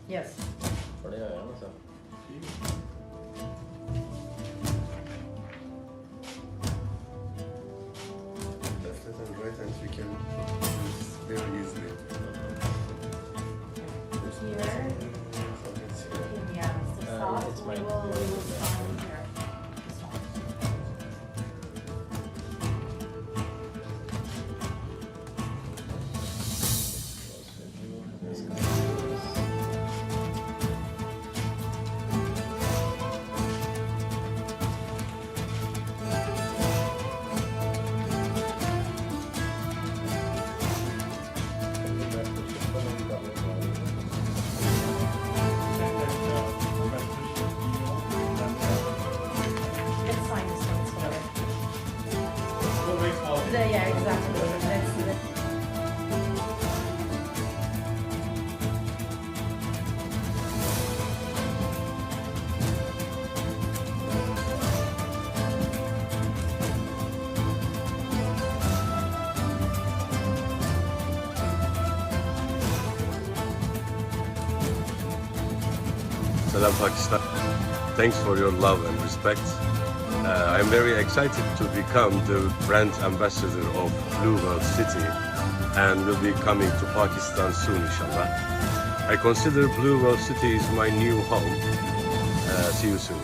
Yes. बढ़िया है ना सब. Left hand and right hand we can use very easily. Here. So let's see. Yeah, it's the soft. It's We mine. will start here. This one. Let's sign this one. It's whatever. Yeah, exactly. Let's see that. Salam Pakistan. Thanks for your love and respect. I'm very excited to become the brand ambassador of Blue World City and will be coming to Pakistan soon, inshallah. I consider Blue World City is my new home. See you soon.